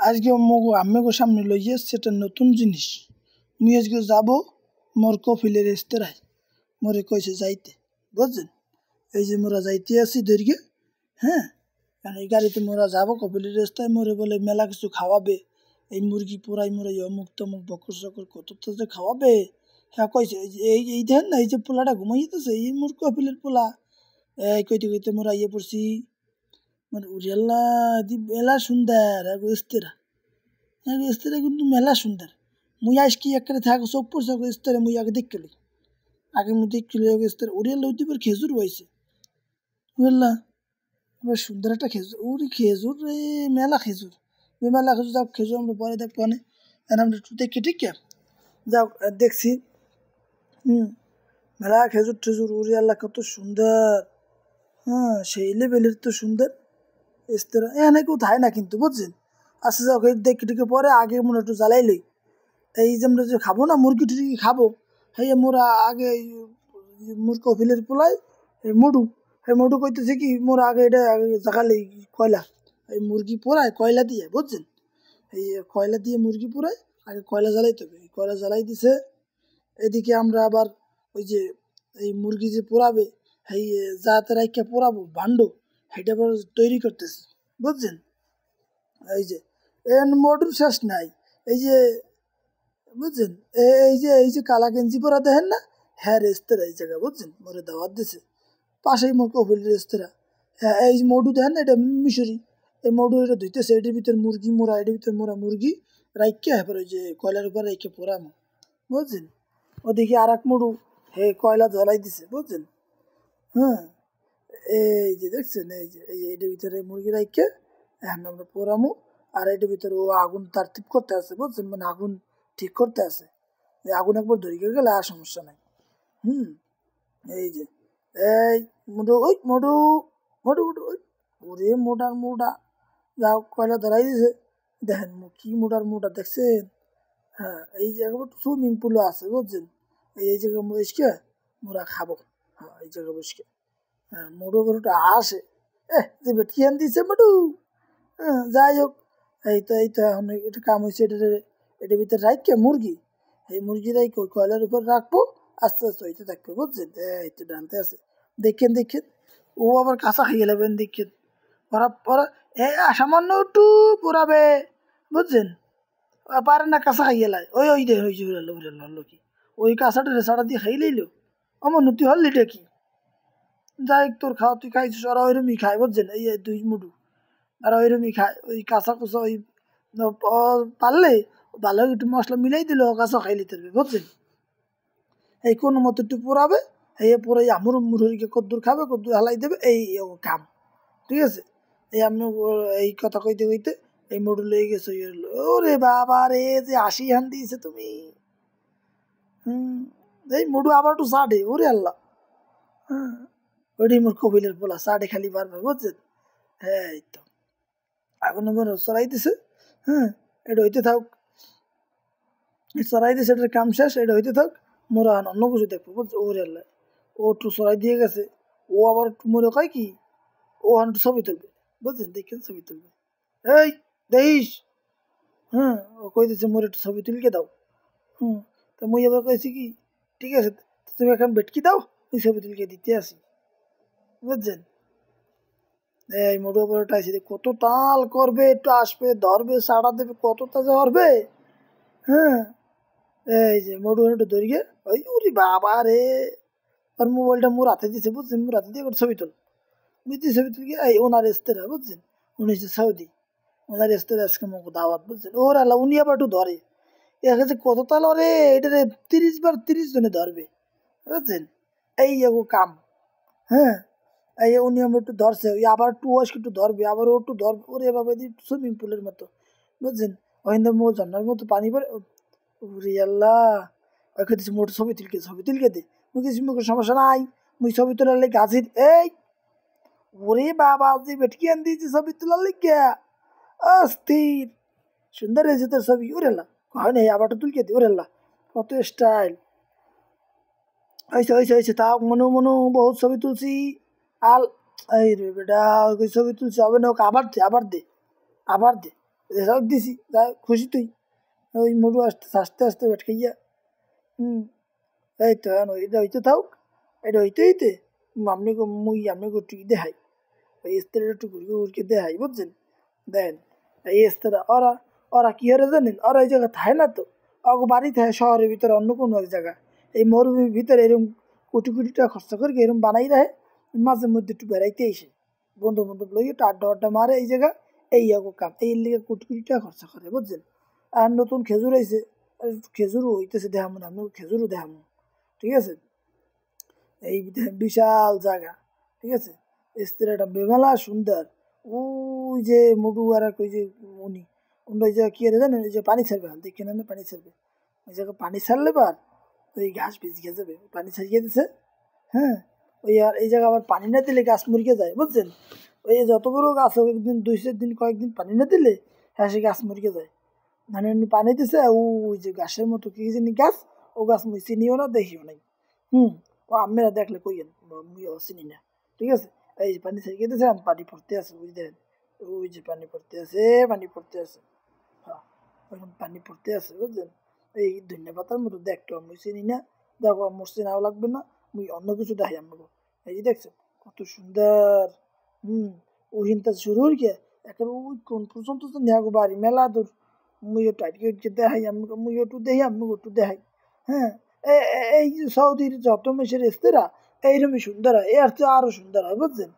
আজকে আম্মেগো সামনে লইয়া সেটা নতুন জিনিস। মুই আজকে যাব মোর কফিলের রেস্তোরাঁয়। মোরে কইছে যাইতে, বুঝছেন? এই যে মোরা যাইতে আছি দৈর্ঘ্যে, হ্যাঁ, কারণ এই গাড়িতে মোরা যাব কপিলের রেস্তোরাঁয়। মোরে বলে মেলা কিছু খাওয়াবে, এই মুরগি পোড়াই মোরাই অমুক তমুক বকর সকর কত তো যে খাওয়াবে। হ্যাঁ কইছে এই দেখেন না, এই যে পোলাটা ঘুমাই যেতেছে, এই মোর কপিলের পোলা। এই কইতে কইতে মোরা ইয়ে পড়ছি, মানে উড়িয়াল্লা দি মেলা সুন্দর রেস্তোরাঁ। রেস্তোরাঁ কিন্তু মেলা সুন্দর। মুই আজকে একটা থাকে চোখ পড়ছে রেস্তোরাঁ, মুই আগে দেখতে লই। আগে মুই দেখতে লই রেস্তোরাঁ। উড়িয়াল্লা ওই দুবার খেজুর হয়েছে, বুঝলা? এবার সুন্দর একটা খেজুর, ওরে খেজুর রে, মেলা খেজুর। ওই মেলা খেজুর, যাও খেজুর আমরা পরে দেখবো অনেক। আমরা একটু দেখি, ঠিক আছে? যাও দেখছি, মেলা খেজুর টেজুর, ওরে আল্লাহ কত সুন্দর। হ্যাঁ, সেই লেভেলের তো সুন্দর রেস্তোরাঁ। এখানে কেউ থাকে না কিন্তু, বুঝছেন? আচ্ছা যাও দেখি টেকে পরে আগে মনে একটু জ্বালাই লই। এই যে আমরা যে খাবো না মুরগি টুরগি খাবো, এই মোরা আগে মোর কপিলের পোলাই এই মডু, এই মডু কইতেছে কি মোরা আগে এটা আগে জাগালে কয়লা, এই মুরগি পোড়ায় কয়লা দিয়ে, বুঝছেন? এই কয়লা দিয়ে মুরগি পোড়ায়, আগে কয়লা জ্বালাইতে হবে। এই কয়লা জ্বালাই দিছে। এদিকে আমরা আবার ওই যে এই মুরগি যে পোড়াবে, এই যাতে রাইখা পোড়াবো ভাণ্ড, সেটা আবার তৈরি করতেছে, বুঝছেন? এই যে মডুর শেষ নাই। এই যে বুঝছেন, এই যে কালা গেঞ্জি পরা দেখেন না, হ্যাঁ রেস্তোরাঁ এই জায়গা, বুঝছেন? মোরে দাওয়াত দিছে, পাশেই মোর কপিল রেস্তোরাঁ। হ্যাঁ, এই মডু দেখেন না, এটা মিশরি। এই মডু এটা ধুইতেছে, এটার ভিতরে মুরগি মোড়া, এটার ভিতরে মোড়া মুরগি রাইখা, এবার ওই যে কয়লার উপর রাইখে পোড়ামো, বুঝছেন? ওদিকে আর এক মডু হে কয়লা জ্বলাই দিছে, বুঝছেন? হ্যাঁ, এই যে দেখছেন, এই যে এটার ভিতরে মুরগি রাইখে এখন আমরা পোড়ামো। আর এটার ভিতরে ও আগুন তার ঠিক করতে আছে, বুঝছেন? মানে আগুন ঠিক করতে আছে। আগুন একবার ধরে গেলে আর সমস্যা নাই। এই যে এই মোটু, ওই মোটু মোটু মোটু, ওই ওরে মোটার মোটা, যাও কয়লা ধরাই দিছে। দেখেন কি মোটার মোটা, দেখছেন? হ্যাঁ, এই জায়গা সুইমিং পুলও আছে, বুঝছেন? এই জায়গায় বসকে মোরা খাবো। হ্যাঁ, এই জায়গায় বসকে, হ্যাঁ, মোটু গরুটা আসে, যে বেটিয়ান দিছে মোটু। হ্যাঁ, যাই হোক, এই তো এখন এটা কাম হয়েছে। এটার ভিতরে রাখকে মুরগি, এই মুরগি রাখকে ওই কয়লার উপর রাখবো, আস্তে আস্তে হইতে থাকবে, বুঝছেন? এই তো ডালতে আছে, দেখেন দেখেন। ও আবার কাঁচা খাইয়ে নেবেন, দেখেন। ওরা ওরা সামান্য একটু পোড়াবে, বুঝছেন? পারে না কাঁচা খাইয়ে লাই, ওই ওই দে হয়েছে, উড়ালো উড়ালো হলো কি, ওই কাঁচাটা রেসাটা দিয়ে খাই লইলো। আমার নতি হল এটা কি? যাই তোর খাওয়া, তুই খাইছিস, ওরা ওইরকমই খায়, বুঝছেন? এই দুই মুঠু আর ওইরকমই খায়, ওই কাঁচা কুচা, ওই পারলে ভালো একটু মশলা মিলাই দিলে ও কাঁচা খাই লিতে পারবে, বুঝছেন? এই কোনো মতো একটু পোড়াবে, এই পোড়াই আমুর মুরগিকে কদ্দুর খাবে, কদ্দুর হালাই দেবে, এই কাম, ঠিক আছে? এই আমি এই কথা কইতে কইতে এই মডুল লয়ে গেছে। ওরে বাবা রে, যে 80 হান দিয়েছে তুমি। এই মডু আবার একটু সাড়ে, ওরে আল্লাহ। হ্যাঁ, ওইটাই মোর কপিলের পোলা, সাড়ে খালি পারবে, বুঝছেন? হ্যাঁ, এই তো এখন আবার সরাই দিছে। হ্যাঁ, এটা হইতে থাক, সরাই দিছে, এটার কাম শেষ, এটা হইতে থাক। মোরা অন্য কিছু দেখবো, বুঝছো? ওরে আল্লাহ, ও একটু সরাই দিয়ে গেছে। ও আবার একটু মোরে কয় কি, ও একটু ছবি তুলবে, বুঝছেন? দেখেন ছবি তুলবে, এই দেখিস। হ্যাঁ, ও কই দিচ্ছে মোরে একটু ছবি তুলকে দাও। তো মুই আবার কইছি কি, ঠিক আছে তুমি এখন বেটকি দাও, ওই ছবি তুলকে দিতে আসি, বুঝছেন? এই মোটু ওপর উঠাইছি, কত তাল করবে, একটু আসবে ধরবে সাড়া দেবে, কত তাজা ধরবে। হ্যাঁ, এই যে মোটু একটু ধরিয়ে, ওই উরি বাবা রে, আর মোবাইলটা মোর হাতে দিছে, বুঝছেন? মোর হাতে দিয়ে ছবি তুল, বুঝছি? ছবি তুলকে এই ওনার রেস্তোরাঁ, বুঝছেন? উনি হচ্ছে সৌদি, ওনার রেস্তোরাঁ আজকে মোক দাওয়াত, বুঝছেন? ওর আল্লাহ, উনি আবার একটু ধরে, এর কাছে কত তাল, রে এটা 30 বার 30 জনে ধরবে, বুঝছেন? এই কাম। হ্যাঁ, এই উনি আমার একটু ধরছে, ওই আবার একটু ওয়াশকে একটু ধরবে, আবার ও একটু ধরবে, ওরে বাবা সুইমিং পুলের মতো, বুঝছেন? ওখানে মো ঝর্নার মতো পানি পড়ে, ওরে আল্লাহ। ওই খেতেছি মোট ছবি তুলকে দে, মুই কিছু মুখের সমস্যা নাই, মুই ছবি তোলার লেগে হাজির। এই ওরে বাবা, যে বেটকি আন দিয়েছি ছবি তোলার লেগে, অস্থির সুন্দর হয়েছে তোর ছবি। ওরে আল্লাহ, হয় না আবারটা তুলকে দি, ওরে আল্লাহ কত স্টাইল হয়েছে হয়েছে হয়েছে। তাও মনু মনু বহুত ছবি তুলছি। আল এই রে বেটা, ওই ছবি তুলছি, হবে না, ওকে আবার দে আবার দে আবার দে, সব দিছি, যা খুশি তুই। ওই মোটু আসতে আস্তে আস্তে বেট খাইয়া। এই তো এটা হইতে থাক, এটা হইতে হইতে আপনি টুকি দেখাই, ওই স্ত্রীর একটু ঘুরকে ঘুরকে দেখাই, বুঝছেন? দেখেন এই স্ত্রীরা ওরা ওরা কি হারে জানেন, ওরা এই জায়গা থাকে না তো, বাড়ি থাকে শহরের ভিতরে অন্য কোনো এক জায়গা, এই মরুভূমির ভিতরে এরকম কোটি কোটি টাকা খরচ করে এরকম বানাই রাখে, মাঝে মধ্যে একটু বেড়াইতে এসে বন্ধু বান্ধব লই একটু আড্ডা আড্ডা মারে এই জায়গা, এই কাম এই লিগে কোটি কোটি টাকা খরচা করে, বুঝছেন? আর নতুন খেজুর হয়েছে, খেজুরও হইতেছে দেখামো না, আমি খেজুরও দেখামো, ঠিক আছে? এই বিশাল জায়গা, ঠিক আছে? স্ত্রীটা বেমালা সুন্দর। ওই যে মোটু আর ওই যে উনি ওই যে কি আর জানেন, ওই যে পানি ছাড়বে, দেখে নেন পানি ছাড়বে, ওই জায়গায় পানি ছাড়লে বার ওই ঘাস ভিজে যাবে, পানি ছাড়িয়ে দিছে। হ্যাঁ, ওই আর এই জায়গায় আবার পানি না দিলে গাছ মুরগে যায়, বুঝছেন? ওই যত বড় গাছ হোক, একদিন 2-4 দিন কয়েকদিন পানি না দিলে হ্যাঁ সে গাছ মুরগে যায়। মানে এমনি পানি দিছে, ওই যে গাছের মতো কি জানি গাছ, ও গাছ মুই চিনিও না দেখিও নাই। ও আমেরা দেখলে কইয়েন, মুই চিনি না, ঠিক আছে? এই যে পানি ছেড়ে দিয়েছে, পানি পড়তে আছে, বুঝলেন? ওই যে পানি পড়তে আছে, পানি পড়তে আছে, হ্যাঁ ওইরকম পানি পড়তে আছে, বুঝলেন? এই ধনিয়া পাতার মতো দেখতো, আমি চিনি না, দেখো আমার চেনাও লাগবে না, মুই অন্য কিছু দেখাই আমাকে। এই যে দেখছেন কত সুন্দর। ওহিনটা শুরুর গিয়ে এখন ওই কোন পর্যন্ত তো নেহাগো বাড়ি মেলা দূর, মুই টাইটকে দেখাই আমাকে, মুই একটু দেখি আমাকে একটু দেখাই। হ্যাঁ, এই যে সৌদির যত মেসের ইস্তেরা এইরকমই সুন্দর হয়, এর চেয়ে আরো সুন্দর হয়, বুঝছেন?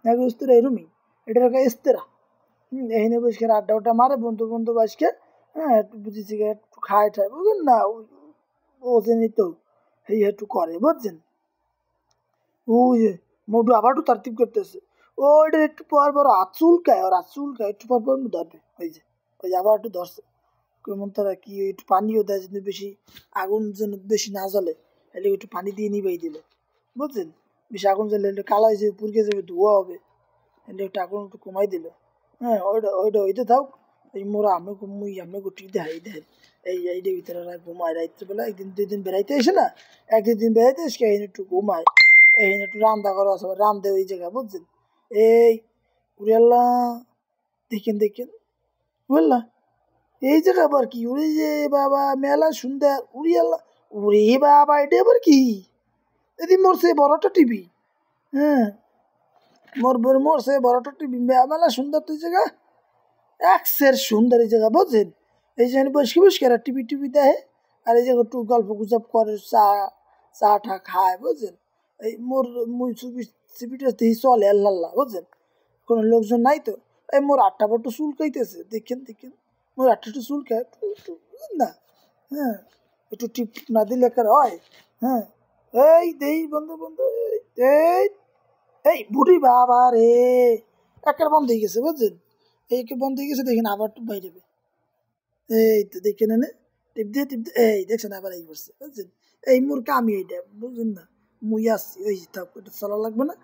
নাকি ইস্তেরা এরকমই, এটার একটা ইস্তেরা। এখানে বসে আড্ডা উড্ডা মারে বন্ধু বন্ধু বাসকে, হ্যাঁ একটু বুঝেছি একটু খায় ঠায়, বুঝলেন না? ও জেনি তো এই একটু করে, বুঝছেন? ওই যে মোটু আবার একটু তারতিব করতেছে, ওইটা একটু পর পর হাত চুলকায়, আর হাত চুলকায় একটু পর পর ধরবে, ওই যে আবার একটু ধরছে। কেমন তারা কি একটু পানিও দেয়, যদি বেশি আগুন যেন বেশি না জ্বলে, তাহলে একটু পানি দিয়ে নিবাই দিল, বুঝছেন? বেশি আগুন জ্বলে একটু কালা হয়ে যাবে, পুড়কে যাবে, ধোয়া হবে, তাহলে একটু আগুন একটু কমাই দিল। হ্যাঁ, ওইটা ওইটা হইতে থাক। এই মোরা আমি ঠিক দেখাই দেখেন, এইটার ভিতরে ঘুমায় রাত্রিবেলা, একদিন 2 দিন বেড়াইতে এসে না, 1-2 দিন বেড়াইতে এসে এখানে একটু ঘুমায়, এখানে একটু রান্না করা আছে, রান্ধে ওই জায়গায়, বুঝছেন? এই উড়াল্লা দেখেন দেখেন, বুঝলা এই জায়গা আবার কি, উড়ে যে বাবা মেলা সুন্দর, উড়িয়াল্লা, উড়ে বাবা এটা আবার কি, এদিন মোর বড়টা টিভি। হ্যাঁ, মোর বড়টা টিভি, মেলা সুন্দর তুই জায়গা, একসের সুন্দর এই জায়গা, বুঝছেন? এই যে বসে বসে আর টিভি টিভি দেয়, আর এই জায়গা একটু গল্প গুজব করে, চা চা টা খায়, বুঝছেন? এই মুই সিপিটা দিয়ে চলে আল্লাহ, বুঝছেন? কোনো লোকজন নাই তো, এই মোর আটটা বট্ট চুল খাইতেছে, দেখেন দেখেন, মোর আটটা একটু চুল খায়, একটু বুঝলেন না? হ্যাঁ, একটু টিপ না দিলে একার হয়। হ্যাঁ, এই দেই বন্ধু বন্ধু, এই এই বুড়ি বাবা রে, একের বন্ধ হয়ে গেছে, বুঝছেন? এইকে বন্ধ হয়ে গেছে, দেখেন আবার একটু বাইরে, এই তো দেখে নেন, টিপ দিয়ে এই দেখছেন আবার এই করছে, বুঝছেন? এই মোর কামি এইটা, বুঝলেন না? মুই আসছি, ওই থাক, এটা চলা লাগবে না,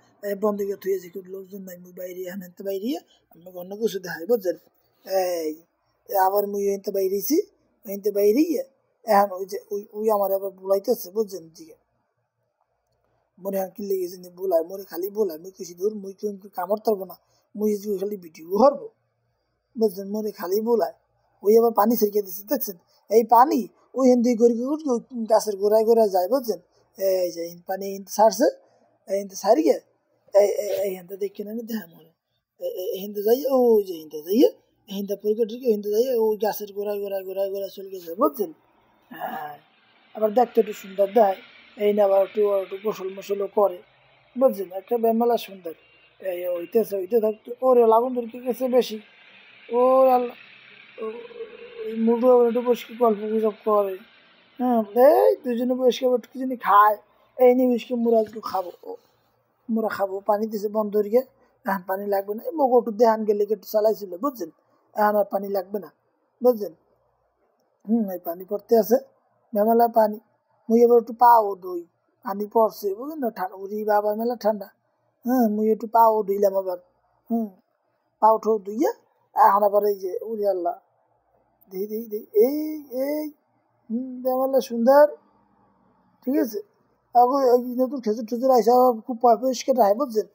বন্ধ করে থুয়ে যে লোকজন নাই, মুই বাইরে হানাতে বাইরে আমি অন্য কিছু দেখাই, বুঝছেন? এই আবার মুই এনতে বাইরেছি, এনতে বাইরে এখন ওই যে ওই আমার আবার বুলাইতেছে, বুঝছেন? দিকে মনে হয় কি লেগেছে বোলায়, মনে খালি বোলায়, মুই কিছু দূর মুই কিন্তু কামড় পারবো না, মুই খালি ভিডিও করবো, বুঝছেন? মনে খালি বোলায়, ওই আবার পানি ছেড়ে দিচ্ছে, দেখছেন? এই পানি ওই হিন্দি গড়ি গাছের গোড়ায় গোড়ায় যায়, বুঝছেন? এই যে পানি ছাড়ছে, এই হিন্দি ছাড়িয়ে এই হিন্দা দেখে নেন, দেখা মনে হিন্দে যাইয়ে, ওই যে হিন্দে যাইয়ে হিন্দা পরীক্ষা ঠিক হিন্দে যাইয়ে ওই গাছের গোড়ায় গোড়ায় গোড়ায় গোড়ায় চলে গেছে, বুঝছেন? হ্যাঁ, আবার দেখতে একটু সুন্দর দেয়, এই না আবার একটু গোসল মোসলও করে, বুঝছেন? একটা বেমেলা সুন্দর, এই হইতে থাকতো, ওরে লাগুন ধরকে গেছে বেশি, ও আল্লাহ, ওই মুডু একটু বসে গল্প গুজব করে। হ্যাঁ, এই দুজনে বসে একটু কি জানি খায়, এই নিয়ে বসে মুরা একটু খাবো, মুরা খাবো, পানি দিছে বন্ধ হয়ে, এখন পানি লাগবে না, এই মগো একটু দেহান গেলে একটু চালাইছিল, বুঝছেন? এখন আর পানি লাগবে না, বুঝছেন? এই পানি পড়তে আছে, মেলা পানি, মুই এবার একটু পাও ধুই, পানি পড়ছে, বুঝলেন না? ঠান্ডা, উড়ি বাবা মেলা ঠান্ডা। হ্যাঁ, মুই একটু পাও ধুইলাম আবার, পাও ঠো ধুইয়া এখন আবার এই যে উড়ি আল্লাহ, দিই দিই দিই, এই মেলা সুন্দর, ঠিক আছে? এখন এই নতুন খেজুর টেজুর আইসা খুব পরিষ্কার রাখে, বুঝছেন?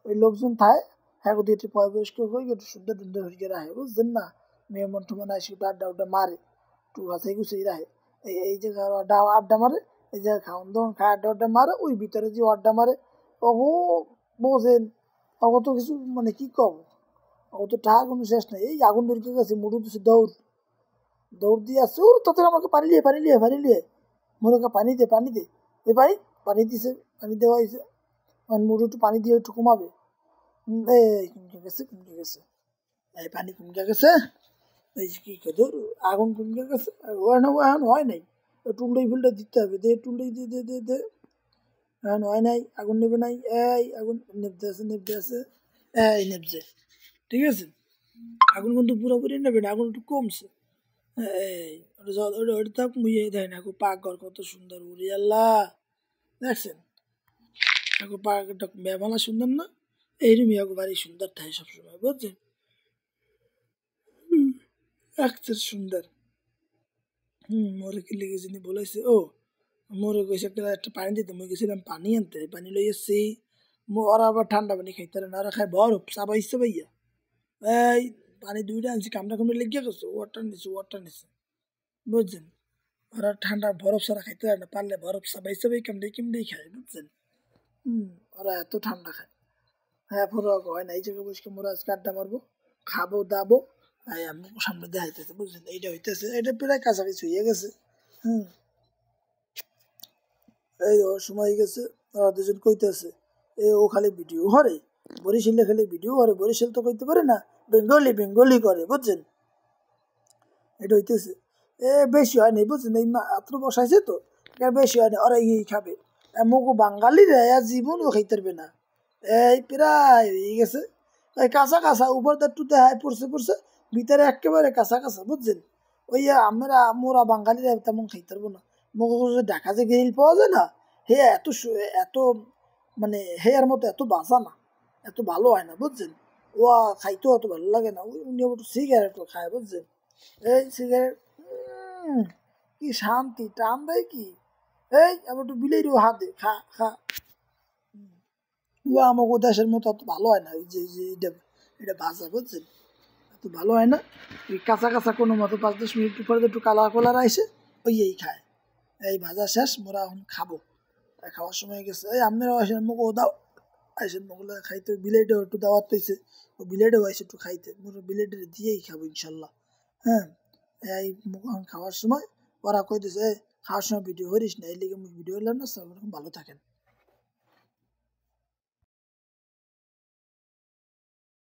ওই লোকজন থাকে, হ্যাঁ দিয়ে একটু পরিষ্কার করে একটু সুন্দর সুন্দর হয়ে রাখে, বুঝছেন না? মেহমান টেমন আসে একটু আড্ডা উড্ডা মারে একটু হাসাই গুছাই রাখে এই জায়গায় আড্ডা আড্ডা মারে এই জায়গায় খাওয়ান দাওয়ান খায় আড্ডা আড্ডা মারে ওই ভিতরে যে আড্ডা মারে ওগো বোঝেন অগত কিছু মানে কি কম অত টাকা কোনো শেষ নাই এই আগুন ধরকে গেছে মুড়ু দিছে দৌড় দৌড় দিয়ে আসছে ওর তাতে আমাকে পানি লিয়ে মোরকে পানি দে এই পানি দিছে পানি দেওয়া হয়েছে মুড়ু একটু পানি দিয়ে একটু কমাবে এই কমকে গেছে এই পানি কমকে গেছে এই যে কি ধর আগুন কমকে গেছে এখন হয় নাই টুলটাই ফিল্টার দিতে হবে দে টুলটাই দে এখন হয় নাই আগুন নেবে নাই এই আগুন নেবতে আছে এই নেবছে ঠিক আছে আগুন কিন্তু পুরোপুরি নেবে না আগুন একটু কমছে এই ওটা তো মুইয়ে দেয় না পাক ঘর কত সুন্দর উড়ি আল্লাহ দেখছেন পাকটা মেলা সুন্দর না এইরকমই বাড়ি সুন্দর থাকে সবসময় বুঝছেন একচের সুন্দর মোরে কি লেগেছে বলেছে ও মোরে কইছে একটা পানি দিতে মই গেছিলাম পানি আনতে পানি লই এসছি ওরা আবার ঠান্ডা পানি খাইতে না ওরা খায় বরফ চাবাইছে ভাইয়া এই পানি দুইটা আনছি কামড়া লেগে গেছে ওয়াটার নিছে বুঝছেন ওরা ঠান্ডা বরফ ছাড়া খাইতে পারে না পারলে বরফ চাবাইছে ভাই কামড়ে খায় বুঝছেন ওরা এত ঠান্ডা খায় হ্যাঁ পুরো হয় না এই জায়গায় বসে মোরা আজকে আড্ডা মারবো খাবো দাবো আমি সামনে দেখাইতেছে বুঝছেন এইটা হইতেছে এটা প্রায় কাছাকাছি হয়ে গেছে এই সময় গেছে ওরা দুজন কইতেছে ও খালি ভিডিও করে বরিশালে খালি ভিডিও করে বরিশাল তো কইতে পারে না বেঙ্গলি করে বুঝছেন এটা হইতেছে বেশি হয় নাই বুঝছেন এই মাত্র বসাইছে তো বেশি হয় না ওরা খাবে মুগু বাঙালিরা জীবনও খাইতে পারবে না এই প্রায় হয়ে গেছে এই কাঁচা উপর একটু দেখায় পড়ছে ভিতরে একেবারে কাঁচা বুঝছেন ওই মোরা বাঙালিরা তেমন খাইতে পারবো না মুখ ঢাকা যে গ্রিল পাওয়া যায় না হে এত মানে হেয়ার মতো এত বাজা না এত ভালো হয় না বুঝছেন ও খাইতেও অত ভালো লাগে না উনি একটু সিগারেটও খায় বুঝছেন এই সিগারেট কি শান্তি টান দেয় কি এই আবার একটু বিলেরও হাত দে খা ও আমাকে দেশের মতো অত ভালো হয় না ওই যে এটা ভাজা বুঝছেন এত ভালো হয় না ওই কাঁচা কোনো মতো 5-10 মিনিট পরে একটু কালার আসে ওই খায় এই ভাজা শেষ মোরা এখন খাবো খাওয়ার সময় গেছে এই আপনারাও আসেন মুখ দাও আসেন মুখগুলো খাইতে বিলেটেও একটু দাওয়াত পেয়েছে ও বিলেটেও আসে একটু খাইতে মোরা বিলেটের দিয়েই খাবো ইনশাল্লাহ হ্যাঁ এই মুখ এখন খাওয়ার সময় ওরা কইতেছে খাওয়ার সময় ভিডিও করিস না এই লিগে মুখ ভিডিও হলাম না সব ভালো থাকেন